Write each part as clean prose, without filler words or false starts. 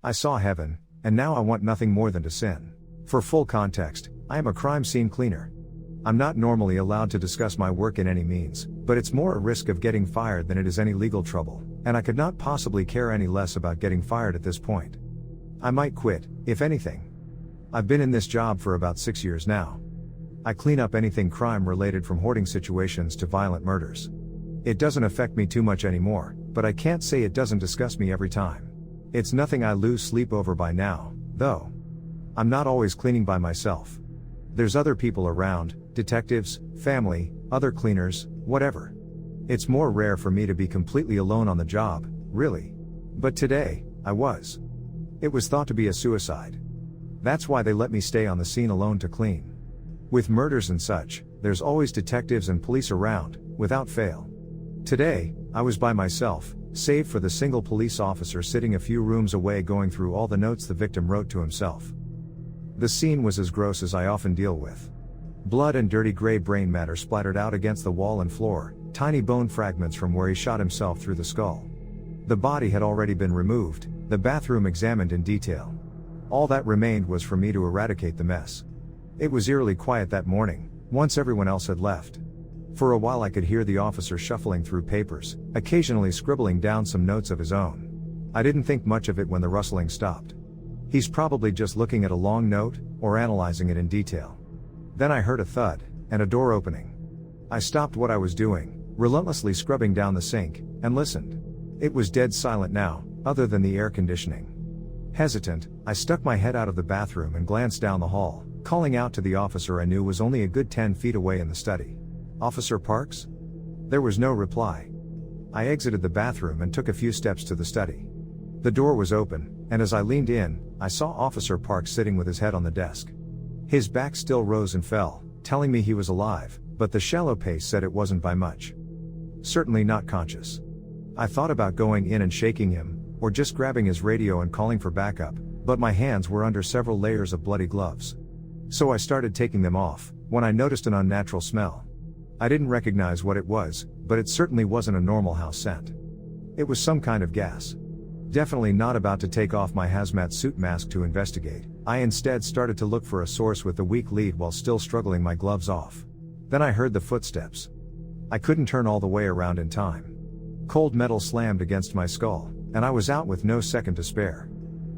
I saw heaven, and now I want nothing more than to sin. For full context, I am a crime scene cleaner. I'm not normally allowed to discuss my work in any means, but it's more a risk of getting fired than it is any legal trouble, and I could not possibly care any less about getting fired at this point. I might quit, if anything. I've been in this job for about 6 years now. I clean up anything crime related from hoarding situations to violent murders. It doesn't affect me too much anymore, but I can't say it doesn't disgust me every time. It's nothing I lose sleep over by now, though. I'm not always cleaning by myself. There's other people around, detectives, family, other cleaners, whatever. It's more rare for me to be completely alone on the job, really. But today, I was. It was thought to be a suicide. That's why they let me stay on the scene alone to clean. With murders and such, there's always detectives and police around, without fail. Today, I was by myself, save for the single police officer sitting a few rooms away going through all the notes the victim wrote to himself. The scene was as gross as I often deal with. Blood and dirty gray brain matter splattered out against the wall and floor, tiny bone fragments from where he shot himself through the skull. The body had already been removed, the bathroom examined in detail. All that remained was for me to eradicate the mess. It was eerily quiet that morning, once everyone else had left. For a while I could hear the officer shuffling through papers, occasionally scribbling down some notes of his own. I didn't think much of it when the rustling stopped. He's probably just looking at a long note, or analyzing it in detail. Then I heard a thud, and a door opening. I stopped what I was doing, relentlessly scrubbing down the sink, and listened. It was dead silent now, other than the air conditioning. Hesitant, I stuck my head out of the bathroom and glanced down the hall, calling out to the officer I knew was only a good 10 feet away in the study. "Officer Parks?" There was no reply. I exited the bathroom and took a few steps to the study. The door was open, and as I leaned in, I saw Officer Parks sitting with his head on the desk. His back still rose and fell, telling me he was alive, but the shallow pace said it wasn't by much. Certainly not conscious. I thought about going in and shaking him, or just grabbing his radio and calling for backup, but my hands were under several layers of bloody gloves. So I started taking them off, when I noticed an unnatural smell. I didn't recognize what it was, but it certainly wasn't a normal house scent. It was some kind of gas. Definitely not about to take off my hazmat suit mask to investigate. I instead started to look for a source with the weak lead while still struggling my gloves off. Then I heard the footsteps. I couldn't turn all the way around in time. Cold metal slammed against my skull, and I was out with no second to spare.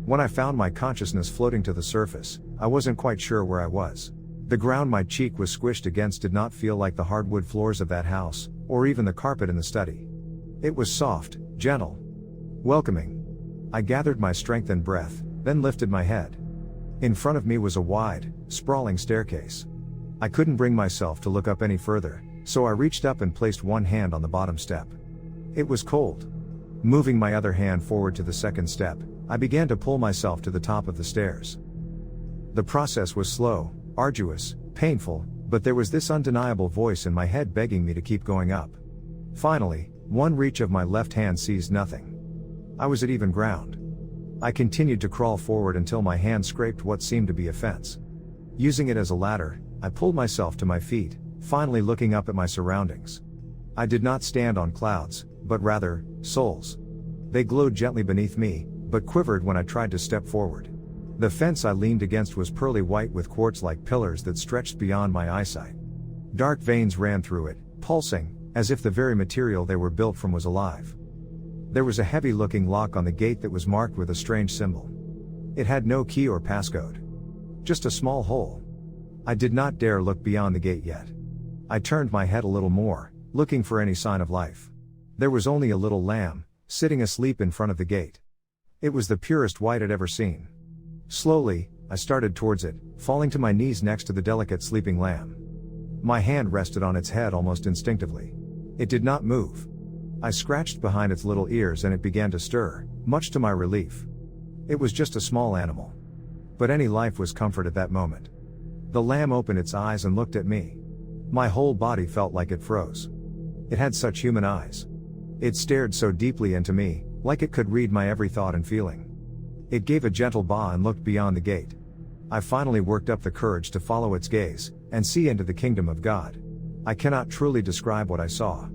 When I found my consciousness floating to the surface, I wasn't quite sure where I was. The ground my cheek was squished against did not feel like the hardwood floors of that house, or even the carpet in the study. It was soft, gentle, welcoming. I gathered my strength and breath, then lifted my head. In front of me was a wide, sprawling staircase. I couldn't bring myself to look up any further, so I reached up and placed one hand on the bottom step. It was cold. Moving my other hand forward to the second step, I began to pull myself to the top of the stairs. The process was slow, arduous, painful, but there was this undeniable voice in my head begging me to keep going up. Finally, one reach of my left hand seized nothing. I was at even ground. I continued to crawl forward until my hand scraped what seemed to be a fence. Using it as a ladder, I pulled myself to my feet, finally looking up at my surroundings. I did not stand on clouds, but rather, souls. They glowed gently beneath me, but quivered when I tried to step forward. The fence I leaned against was pearly white with quartz-like pillars that stretched beyond my eyesight. Dark veins ran through it, pulsing, as if the very material they were built from was alive. There was a heavy-looking lock on the gate that was marked with a strange symbol. It had no key or passcode. Just a small hole. I did not dare look beyond the gate yet. I turned my head a little more, looking for any sign of life. There was only a little lamb, sitting asleep in front of the gate. It was the purest white I'd ever seen. Slowly, I started towards it, falling to my knees next to the delicate sleeping lamb. My hand rested on its head almost instinctively. It did not move. I scratched behind its little ears and it began to stir, much to my relief. It was just a small animal. But any life was comfort at that moment. The lamb opened its eyes and looked at me. My whole body felt like it froze. It had such human eyes. It stared so deeply into me, like it could read my every thought and feeling. It gave a gentle baa and looked beyond the gate. I finally worked up the courage to follow its gaze, and see into the kingdom of God. I cannot truly describe what I saw.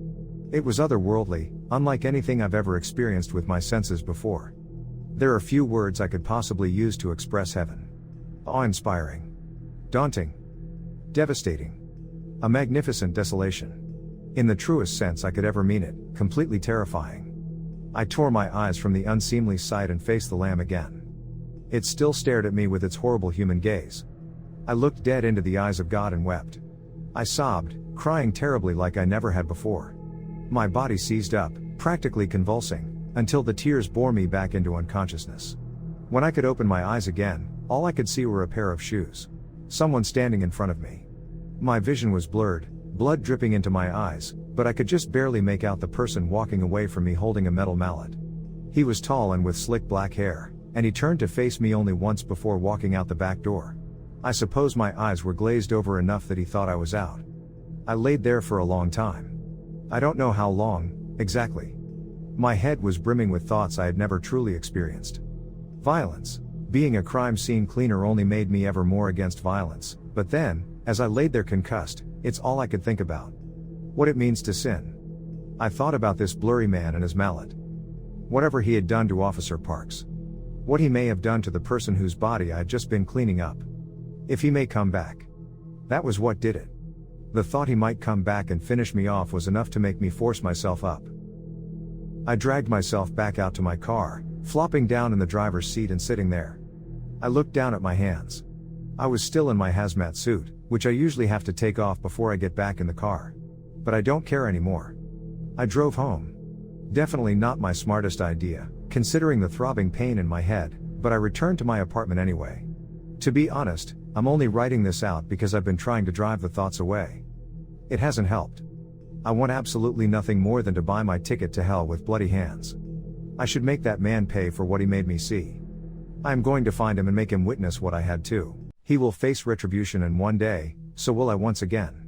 It was otherworldly, unlike anything I've ever experienced with my senses before. There are few words I could possibly use to express heaven. Awe-inspiring. Daunting. Devastating. A magnificent desolation. In the truest sense I could ever mean it, completely terrifying. I tore my eyes from the unseemly sight and faced the Lamb again. It still stared at me with its horrible human gaze. I looked dead into the eyes of God and wept. I sobbed, crying terribly like I never had before. My body seized up, practically convulsing, until the tears bore me back into unconsciousness. When I could open my eyes again, all I could see were a pair of shoes. Someone standing in front of me. My vision was blurred, blood dripping into my eyes, but I could just barely make out the person walking away from me holding a metal mallet. He was tall and with slick black hair, and he turned to face me only once before walking out the back door. I suppose my eyes were glazed over enough that he thought I was out. I laid there for a long time. I don't know how long, exactly. My head was brimming with thoughts I had never truly experienced. Violence. Being a crime scene cleaner only made me ever more against violence, but then, as I laid there concussed, it's all I could think about. What it means to sin. I thought about this blurry man and his mallet. Whatever he had done to Officer Parks. What he may have done to the person whose body I had just been cleaning up. If he may come back. That was what did it. The thought he might come back and finish me off was enough to make me force myself up. I dragged myself back out to my car, flopping down in the driver's seat and sitting there. I looked down at my hands. I was still in my hazmat suit, which I usually have to take off before I get back in the car. But I don't care anymore. I drove home. Definitely not my smartest idea, considering the throbbing pain in my head, but I returned to my apartment anyway. To be honest, I'm only writing this out because I've been trying to drive the thoughts away. It hasn't helped. I want absolutely nothing more than to buy my ticket to hell with bloody hands. I should make that man pay for what he made me see. I am going to find him and make him witness what I had too. He will face retribution, and one day, so will I once again.